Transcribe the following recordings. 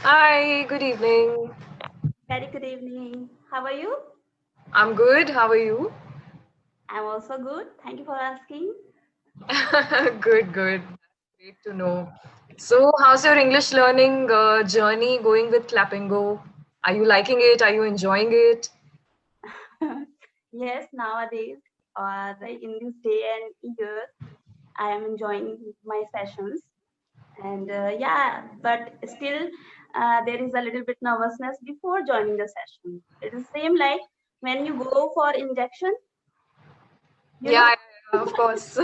Hi, good evening. Very good evening. How are you? I'm good. How are you? I'm also good. Thank you for asking. Good, good. Great to know. So, how's your English learning journey going with Clappingo? Are you liking it? Are you enjoying it? Yes, nowadays, in this day and year, I am enjoying my sessions. And yeah, but still, there is a little bit nervousness before joining the session. It is same like when you go for injection, you Yeah, know? yeah, yeah, of course.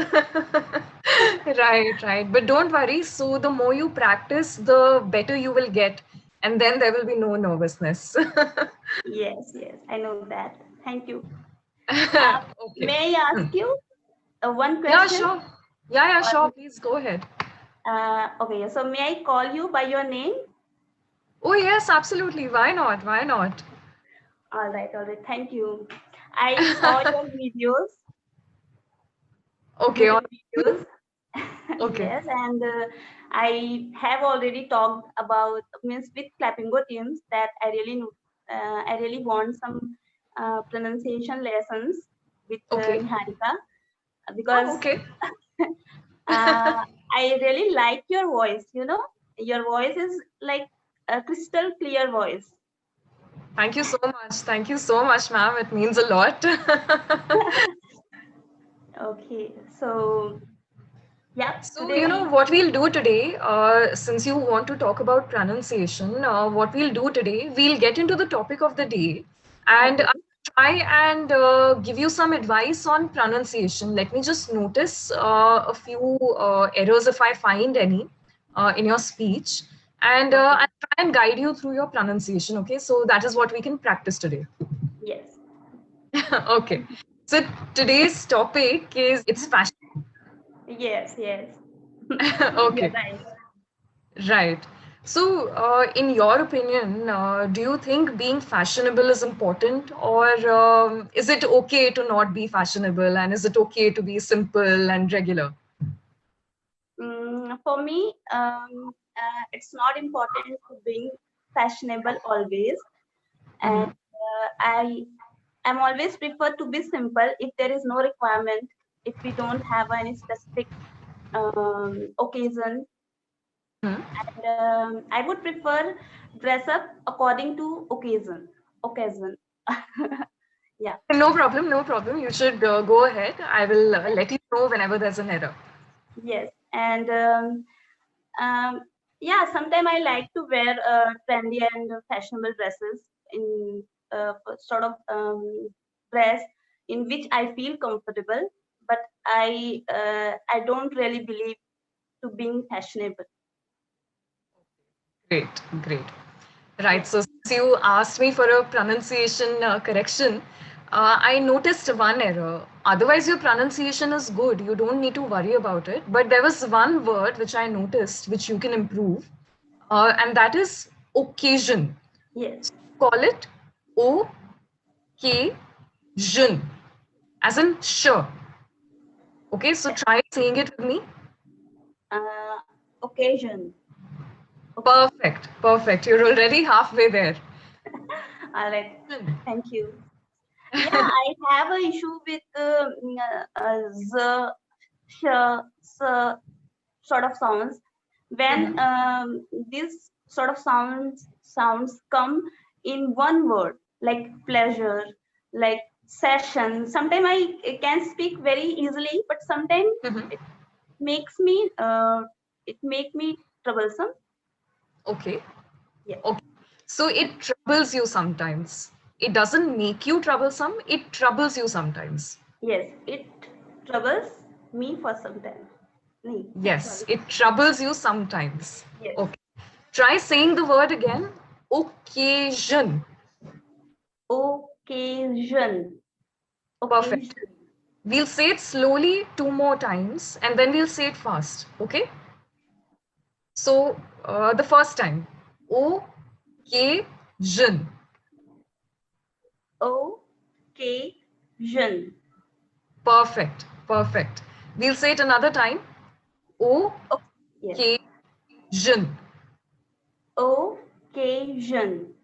Right, right. But don't worry. So, the more you practice, the better you will get. And then there will be no nervousness. Yes, yes, I know that. Thank you. Uh, Okay. may I ask Hmm. you one Yeah, question? sure. Yeah, yeah, Or, sure. Please go ahead. okay, so may I call you by your name? Oh, yes, absolutely. Why not? Why not? All right. Thank you. I saw your videos, Okay, on YouTube videos. okay. Yes, and I have already talked about means with Clappingo teams that I really want some pronunciation lessons with Okay. Niharika Oh, because okay. I really like your voice. You know, your voice is like a crystal clear voice. Thank you so much. Thank you so much, ma'am. It means a lot. Okay, so yeah, So, today we what we'll do today, since you want to talk about pronunciation, what we'll do today, we'll get into the topic of the day and okay. I'll try and give you some advice on pronunciation. Let me just notice a few errors if I find any in your speech, and Okay. I'll try and guide you through your pronunciation. Okay, so that is what we can practice today. Yes. Okay, so today's topic is it's fashion. Yes, yes. You're Okay. right. Right. So, in your opinion, do you think being fashionable is important, or is it okay to not be fashionable, and is it okay to be simple and regular? For me, it's not important to being fashionable always, and Hmm. I am always prefer to be simple if there is no requirement. If we don't have any specific occasion, and I would prefer dress up according to occasion. Occasion. Yeah. No problem, no problem. You should go ahead. I will let you know whenever there's an error. Yes, and um, yeah, sometimes I like to wear trendy and fashionable dresses in sort of dress in which I feel comfortable, but I don't really believe to being fashionable. Great, great. Yeah. Right. So, since you asked me for a pronunciation correction, I noticed one error. Otherwise, your pronunciation is good. You don't need to worry about it. But there was one word which I noticed which you can improve, and that is occasion. Yes. Call it O K Jun, as in sure. Okay, so try saying it with me. Occasion. Perfect, perfect. You're already halfway there. All right. Jun. Thank you. Yeah, I have a issue with the sh, s sort of sounds when Mhm. these sort of sounds come in one word like pleasure, like session. Sometimes I can speak very easily, but sometimes Mhm. it makes me it make me troublesome. Okay. Yeah. Okay. So it troubles you sometimes. It doesn't make you troublesome, it troubles you sometimes. Yes, it troubles me for some time. Me, Yes, sorry. it troubles you sometimes. Yes. Okay. Try saying the word again. Occasion. Occasion. Perfect. Occasion. We'll say it slowly two more times and then we'll say it fast. Okay. So the first time. Occasion. Occasion. Perfect. Perfect. We'll say it another time. Oh, yes. Occasion. occasion.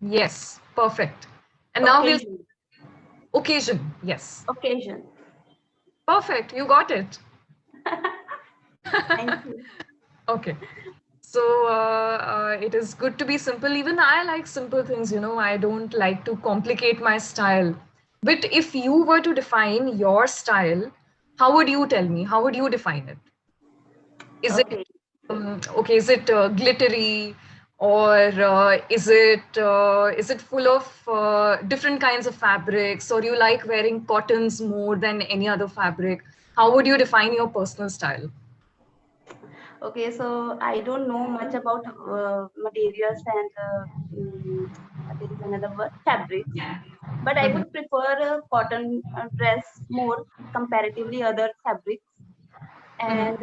Yes, perfect. And now we'll Occasion. occasion. Yes, Occasion. perfect. You got it. Thank you. Okay. So it is good to be simple. Even I like simple things, I don't like to complicate my style. But if you were to define your style, how would you tell me? How would you define it? Is it Okay. okay? Is it glittery, or is it full of different kinds of fabrics, or you like wearing cottons more than any other fabric? How would you define your personal style? Okay, so I don't know much about materials and there is another word, fabrics. But I Mhm. would prefer a cotton dress more comparatively other fabrics. Mhm. And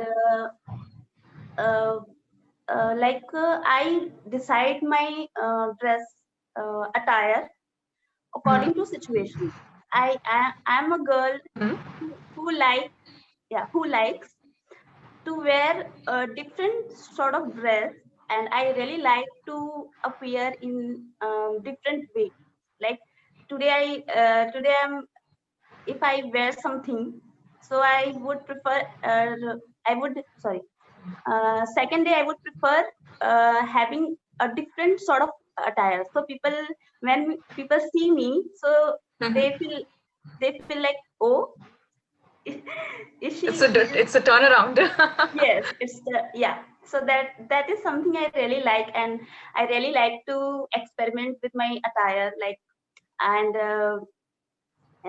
uh, I decide my dress attire Mhm. according to situation. I'm a girl Mhm. who who likes to wear a different sort of dress, and I really like to appear in different way. Like today I'm if I wear something, so I would prefer I would sorry second day I would prefer having a different sort of attire. So when people see me, so Mhm. they feel they feel like, oh, is It's she a is it's a turnaround. yes, it's the yeah. So that is something I really like, and I really like to experiment with my attire, like and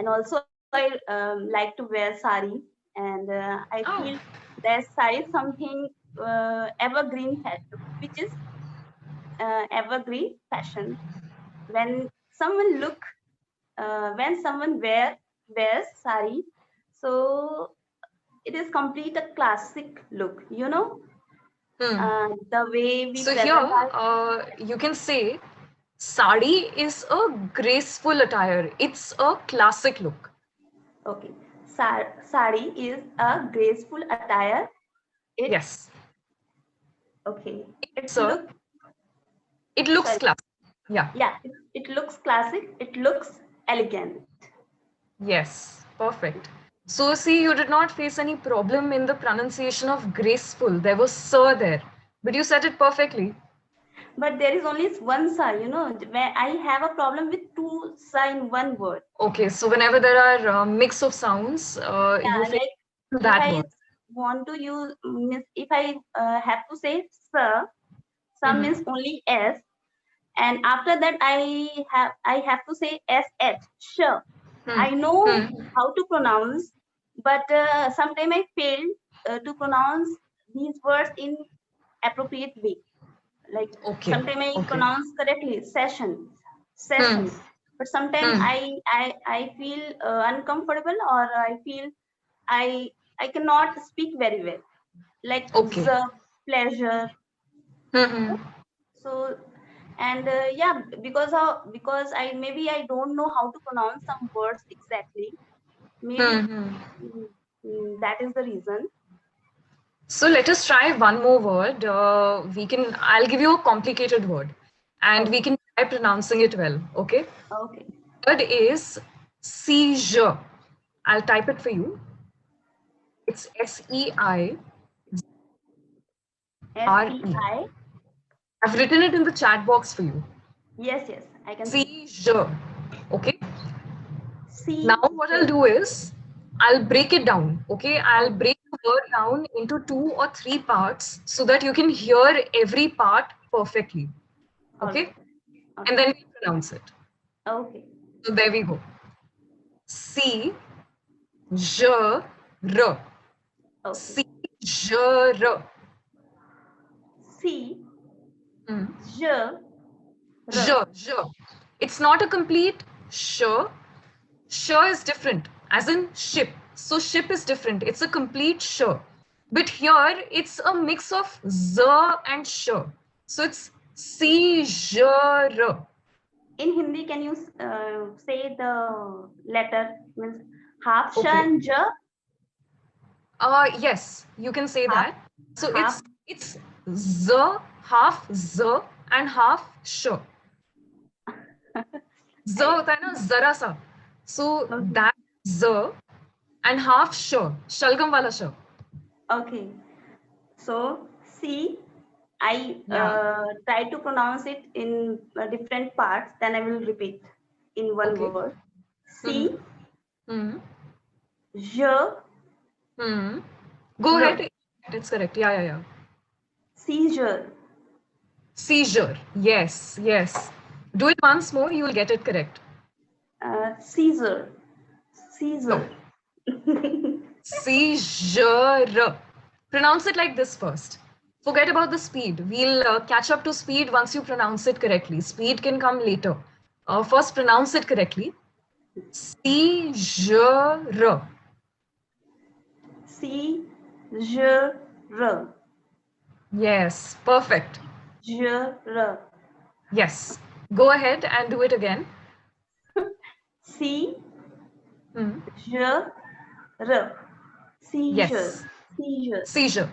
also I like to wear sari, and I Oh. feel that sari is something evergreen fashion, which is evergreen fashion. When someone look, when someone wears sari, so it is complete a classic look. Hmm. The way we So here, present our you can say sari is a graceful attire. It's a classic look. okay, sari is a graceful attire. It Yes. okay. It It's a, look it looks sorry. classic. Yeah. Yeah, it looks classic. It looks elegant. Yes. Perfect. So see, you did not face any problem in the pronunciation of graceful. There was sir there, but you said it perfectly. But there is only one sa. Where I have a problem with two sa in one word. Okay. So whenever there are mix of sounds, you Yeah, face like if that I word. want to use, if I have to say sa Mm-hmm. means only s, and after that I have to say sh. Sure, Hmm. I know Hmm. how to pronounce, but sometimes I fail to pronounce these words in appropriate way. Like Okay. sometimes I Okay. pronounce correctly Hmm. session, but sometimes Hmm. I feel uncomfortable, or I feel I cannot speak very well. Like Okay. the pleasure. Hmm. So and because I don't know how to pronounce some words exactly. Maybe Hmm. that is the reason. So let us try one more word. I'll give you a complicated word and we Okay, can try pronouncing it well. Okay. okay. Word is seizure. I'll type it for you. It's SEIRE. SEI. I've written it in the chat box for you. Yes, yes, I can see. Seizure. Okay. Now, C. what I'll do is I'll break it down. Okay. I'll Okay, break the word down into 2 or 3 parts so that you can hear every part perfectly. all Okay. right. And Okay, then we pronounce it. okay, So there we go. C, J, R. okay. C, J, R. C. Hmm. J. R. J, J. It's not a complete sh. Sh is different, as in ship. So ship is different. It's a complete sh. But here it's a mix of z and sh. So it's C, J, R. In Hindi, can you say the letter means half sh Okay. and j, Yes, you can say half that. So half. it's z, half z and half sh. Z होता है ना जरा सा. So Okay. that z and half sh. Shalgam wala sh. Okay. So see, I Yeah. try to pronounce it in different parts. Then I will repeat in one Okay. word. See, Hmm. je, Hmm. Go r, ahead. It's correct. Yeah, yeah, yeah. seizure, Seizure. Yes, yes. Do it once more, you will get it correct. Caesar, No. Caesar. Seizure. Pronounce it like this first. Forget about the speed. We'll catch up to speed once you pronounce it correctly. Speed can come later. First, pronounce it correctly. Seizure. Seizure, Yes, perfect. jure, Yes. Go ahead and do it again. seizure, Hmm. seizure, Yes. seizure, Seizure. seizure.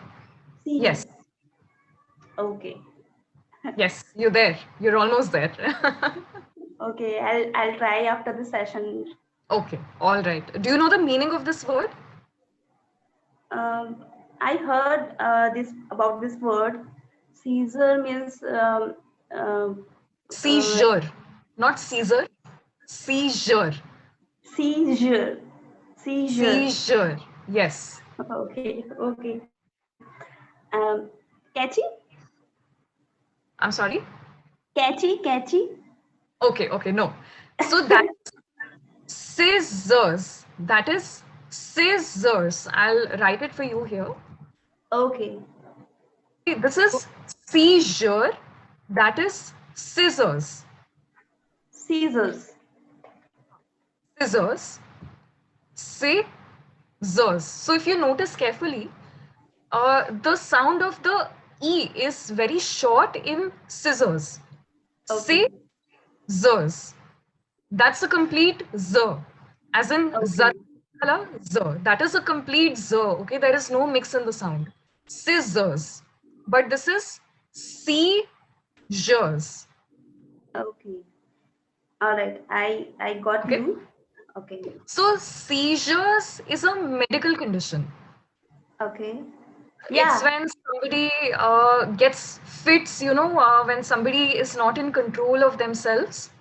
Yes. Okay. Yes. You're there. You're almost there. Okay, I'll try after the session. Okay. All right. Do you know the meaning of this word? I heard this about this word. Caesar means Seizure. Not Caesar. Seizure. seizure, seizure. Seizure. Yes. Okay, okay. Catchy, I'm sorry. catchy. Okay. Okay. No. So that scissors. That is scissors. I'll write it for you here. Okay, This is seizure. That is scissors. scissors. Scissors. Scissors. So if you notice carefully, the sound of the E is very short in scissors. Okay, Scissors. That's a complete Z. As in okay, Z. Z. That is a complete Z. Okay, there is no mix in the sound. Scissors. But this is seizures. okay. All right, I got Okay. you. Okay, So seizures is a medical condition. okay. It's Yeah, when somebody gets fits, when somebody is not in control of themselves.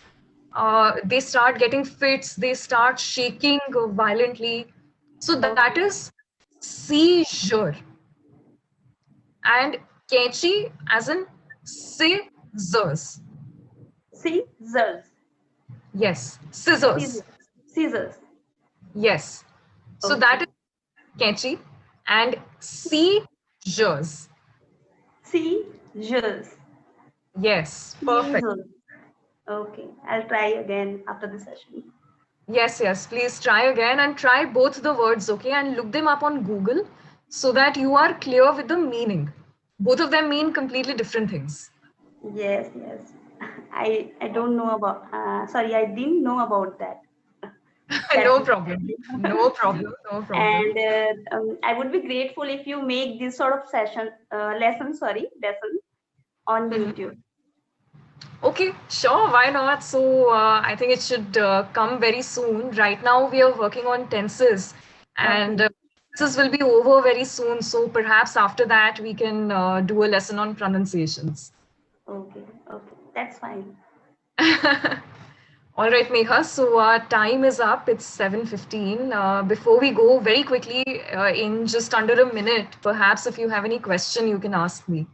They start getting fits, they start shaking violently. So that okay. is seizure. And catchy as in scissors. Scissors, Yes, scissors. scissors, scissors. Yes. So that Okay. is catchy and seizures. Seizures, Yes, perfect. seizures. Okay, I'll try again after the session. Yes, yes. Please try again and try both the words, okay? And look them up on Google so that you are clear with the meaning. Both of them mean completely different things. Yes, yes. I don't know about. Sorry, I didn't know about that. That No problem. No problem. No problem. and I would be grateful if you make this sort of session lesson on Mhm. YouTube. Okay, sure. Why not? So I think it should come very soon. Right now, we are working on tenses, and Okay, tenses will be over very soon. So perhaps after that, we can do a lesson on pronunciations. okay, okay. That's fine. All right, Megha. So our time is up. It's 7:15. Before we go, very quickly, in just under a minute, perhaps if you have any question, you can ask me.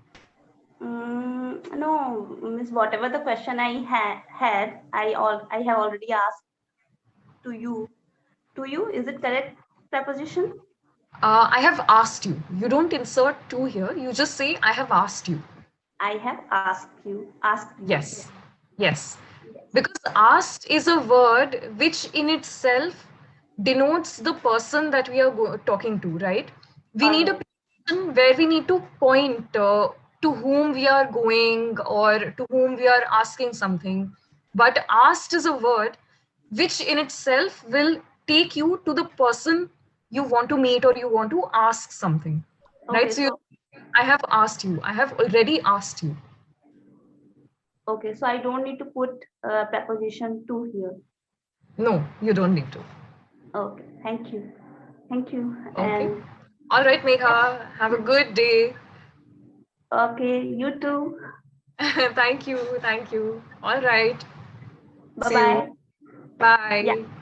No, Miss, whatever the question I had, I have already asked to you. To you, is it correct preposition? I have asked you. You don't insert to here. You just say, I have asked you. I have asked you. Asked you. Yes. Yes. Yes. Because asked is a word which in itself denotes the person that we are talking to, right? We All need a right. position where we need to point to whom we are going or to whom we are asking something. But asked is a word which in itself will take you to the person you want to meet or you want to ask something, right? Okay. So So I have asked you, I have already asked you. Okay, so I don't need to put preposition to here. No, you don't need to. Okay, thank you. Thank you. Okay. And All right, Megha. Have a good day. okay, you too. Thank you. Thank you. All right. See you. Bye-bye. Yeah. Bye.